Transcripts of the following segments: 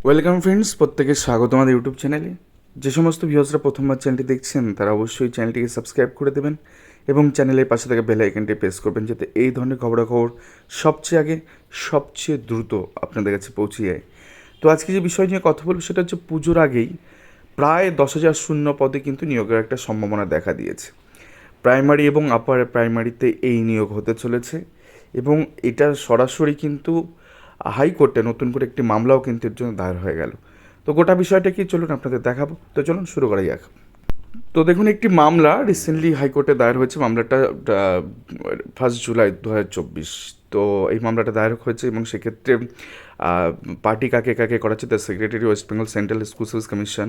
Welcome friends, প্রত্যেকে স্বাগত আমাদের ইউটিউব চ্যানেলে। যে সমস্ত ভিউয়ার্সরা প্রথমবার চ্যানেলটি দেখছেন তারা অবশ্যই চ্যানেলটিকে সাবস্ক্রাইব করে দেবেন এবং চ্যানেলের পাশে থাকা বেল আইকনটি প্রেস করবেন, যাতে এই ধরনের খবরাখবর সবচেয়ে আগে সবচেয়ে দ্রুত আপনাদের কাছে পৌঁছে যায়। তো আজকে যে বিষয় নিয়ে কথা বলবো সেটা হচ্ছে, পুজোর আগেই প্রায় 10,000 শূন্য পদে কিন্তু নিয়োগের একটা সম্ভাবনা দেখা দিয়েছে। প্রাইমারি এবং আপার প্রাইমারিতে এই নিয়োগ হতে চলেছে এবং এটা সরাসরি কিন্তু হাইকোর্টে নতুন করে একটি মামলাও কিন্তু এর জন্য দায়ের হয়ে গেল। তো গোটা বিষয়টা কি, চলুন আপনাদের দেখাবো। তো চলুন শুরু করা যাক। তো দেখুন, একটি মামলা রিসেন্টলি হাইকোর্টে দায়ের হয়েছে। মামলাটা 1 জুলাই 2024। তো এই মামলাটা দায়ের হয়েছে এবং সেক্ষেত্রে পার্টি কাকে কাকে করাচ্ছে: the secretary West Bengal central school service commission,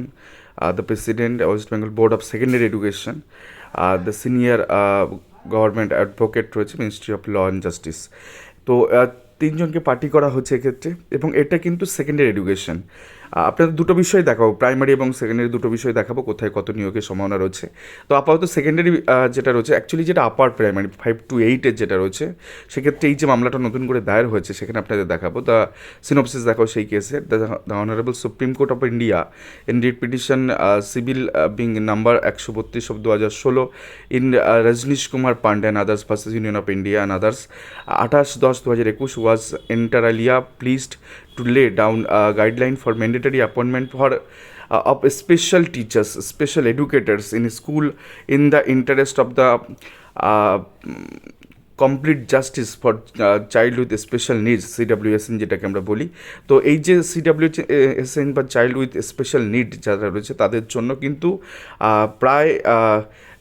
the president West Bengal board of secondary education, the senior government advocate রয়েছে ministry of law and justice. তো তিনজনকে পার্টি করা হচ্ছে এক্ষেত্রে, এবং এটা কিন্তু সেকেন্ডারি এডুকেশন। আপনাদের দুটো বিষয় দেখাবো, প্রাইমারি এবং সেকেন্ডারি দুটো বিষয় দেখাবো কোথায় কত নিয়োগের সম্ভাবনা রয়েছে। তো আপাতত সেকেন্ডারি যেটা রয়েছে, অ্যাকচুয়ালি যেটা আপার প্রাইমারি 5 to 8 যেটা রয়েছে, সেক্ষেত্রে এই যে মামলাটা নতুন করে দায়ের হয়েছে সেখানে আপনাদের দেখাবো দ্য সিনোপসিস। দেখাও সেই কেসে the honourable supreme court of India in writ petition civil being number 132/2016 in Rajnish Kumar Pandey and others versus union of India and others 28/10/2021 was inter alia pleased to lay down a guideline for mandatory appointment for of special teachers, special educators in school in the interest of the uh, complete justice for child with special needs, CWSN যেটাকে আমরা বলি। তো এই যে CWSN বা child with special need যারা রয়েছে তাদের জন্য কিন্তু প্রায়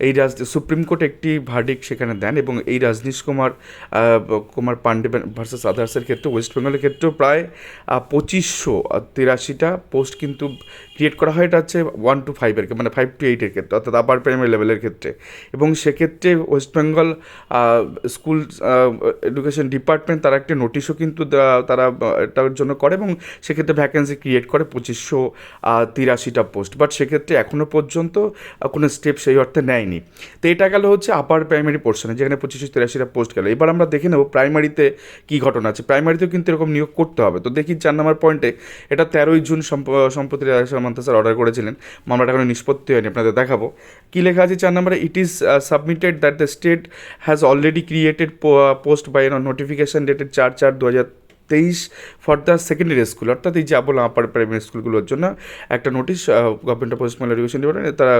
এই সুপ্রিম কোর্ট একটি ভার্ডিক্ট সেখানে দেন, এবং এই রজনীশ কুমার পান্ডে ভার্সেস আদার্সের ক্ষেত্রে ওয়েস্ট বেঙ্গলের ক্ষেত্রেও প্রায় 2583টা পোস্ট কিন্তু ক্রিয়েট করা হয়। এটা হচ্ছে 1 to 5 মানে 5 to 8 ক্ষেত্রে, অর্থাৎ আপার প্রাইমারি লেভেলের ক্ষেত্রে। এবং সেক্ষেত্রে West Bengal school education department তারা একটি নোটিশও কিন্তু তারা এটার জন্য করে, এবং সেক্ষেত্রে ভ্যাকেন্সি ক্রিয়েট করে 2583টা পোস্ট। বাট সেক্ষেত্রে এখনও পর্যন্ত কোনো স্টেপ সেই অর্থে নেয়নি। তো এটা গেল হচ্ছে আপার প্রাইমারি পোর্শনে, যেখানে 2583টা পোস্ট গেল। এবার আমরা দেখে নেব প্রাইমারিতে কী ঘটনা আছে। প্রাইমারিতেও কিন্তু এরকম নিয়োগ করতে হবে। তো দেখি 4 নম্বর পয়েন্টে, এটা 13ই জুন সম্প্রতি সামান্তা স্যার অর্ডার করেছিলেন, মামলাটা কোনো নিষ্পত্তি হয়নি। আপনাদের দেখাবো কী লেখা আছে 4 নম্বরে। It is submitted that the state has already created post by notification dated 4/4/2023 for the secondary school, অর্থাৎ এই যে বললাম আপার প্রাইমারি স্কুলগুলোর জন্য একটা notice government of West Bengal education department তারা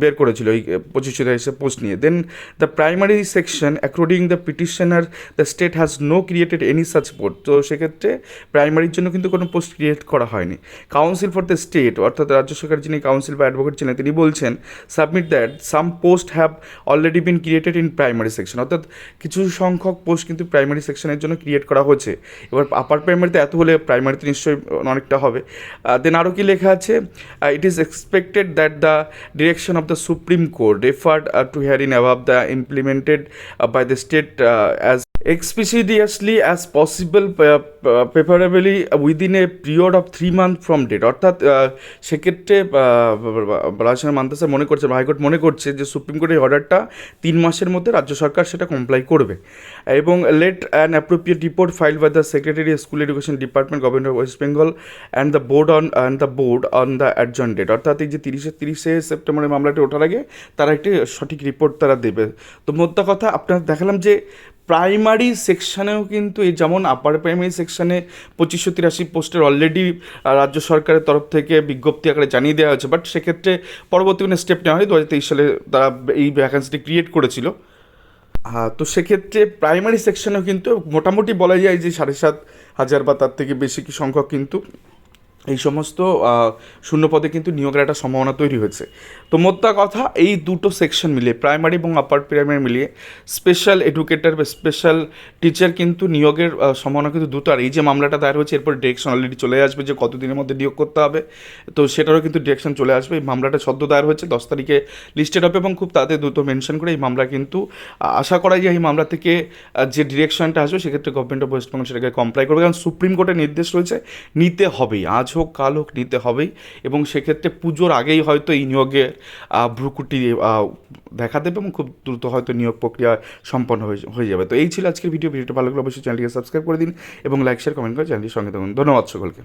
বের করেছিল এই 25 পোস্ট নিয়ে। Then the primary section according the petitioner the state has no created any such post. তো সেক্ষেত্রে প্রাইমারির জন্য কিন্তু কোনো পোস্ট ক্রিয়েট করা হয়নি। কাউন্সিল ফর দ্য স্টেট, অর্থাৎ রাজ্য সরকার যিনি কাউন্সিল বা অ্যাডভোকেট ছিলেন, তিনি বলছেন submit that some post have already been created in primary section, অর্থাৎ কিছু সংখ্যক পোস্ট কিন্তু প্রাইমারি সেকশনের জন্য ক্রিয়েট করা হচ্ছে। এবার আপার প্রাইমারিতে এত হলে প্রাইমারিতে নিশ্চয়ই অনেকটা হবে। দেন আরও কি লেখা আছে, it is expected that the direction of the Supreme Court referred to herein above the implemented by the state as expeditiously as possible, preferably within a period of 3 months from date। অর্থাৎ সেক্ষেত্রে রাজশাহী মান্তাসা মনে করছে, high court মনে করছে যে supreme কোর্টের অর্ডারটা 3 মাসের মধ্যে রাজ্য সরকার সেটা কমপ্লাই করবে। এবং let an appropriate report file by the secretary school education department government of West Bengal and the board on the adjourned date, অর্থাৎ এই যে 30শে সেপ্টেম্বরের মামলাটি ওঠার আগে তারা একটি সঠিক রিপোর্ট তারা দেবে। তো মোদ্দা কথা আপনার দেখালাম যে প্রাইমারি সেকশানেও কিন্তু এই যেমন আপার প্রাইমারি সেকশানে 2583 পোস্টের অলরেডি রাজ্য সরকারের তরফ থেকে বিজ্ঞপ্তি আকারে জানিয়ে দেওয়া হয়েছে। বাট সেক্ষেত্রে পরবর্তী কোনো স্টেপ নেওয়া হয় 2023 সালে তারা এই ভ্যাকেন্সিটি ক্রিয়েট করেছিল। তো সেক্ষেত্রে প্রাইমারি সেকশনেও কিন্তু মোটামুটি বলা যায় যে 7,500 বা তার থেকে বেশি কি সংখ্যক কিন্তু এই সমস্ত শূন্যপদে কিন্তু নিয়োগের একটা সম্ভাবনা তৈরি হয়েছে। তো মোদ্দা কথা, এই দুটো সেকশন মিলিয়ে প্রাইমারি এবং আপার প্রাইমারি মিলিয়ে স্পেশাল এডুকেটর বা স্পেশাল টিচার কিন্তু নিয়োগের সম্ভাবনা কিন্তু দুটো। আর এই যে মামলাটা দায়ের হয়েছে এরপর ডিরেকশন অলরেডি চলে আসবে যে কতদিনের মধ্যে নিয়োগ করতে হবে, তো সেটারও কিন্তু ডিরেকশন চলে আসবে। এই মামলাটা সদ্য দায়ের হয়েছে, 10 তারিখে লিস্টেড হবে, এবং খুব তাড়াতাড়ি দ্রুত মেনশন করে এই মামলা কিন্তু আশা করা যায় এই মামলা থেকে যে ডিরেকশনটা আসবে সেক্ষেত্রে গভর্নমেন্ট অফ ওয়েস্ট বেঙ্গল সেটাকে কমপ্লাই করবে, কারণ সুপ্রিম কোর্টের নির্দেশ রয়েছে নিতে হবেই, আজ হোক কাল হোক নিতে হবেই। এবং সেক্ষেত্রে পুজোর আগেই হয়তো এই নিয়োগের ভ্রুকুটি দেখা দেবে এবং খুব দ্রুত হয়তো নিয়োগ প্রক্রিয়া সম্পন্ন হয়ে যাবে। তো এই ছিল আজকের ভিডিওটা ভালো লাগলে অবশ্যই চ্যানেলটিকে সাবস্ক্রাইব করে দিন এবং লাইক শেয়ার কমেন্ট করে চ্যানেলটির সঙ্গে থাকুন। ধন্যবাদ সকলকে।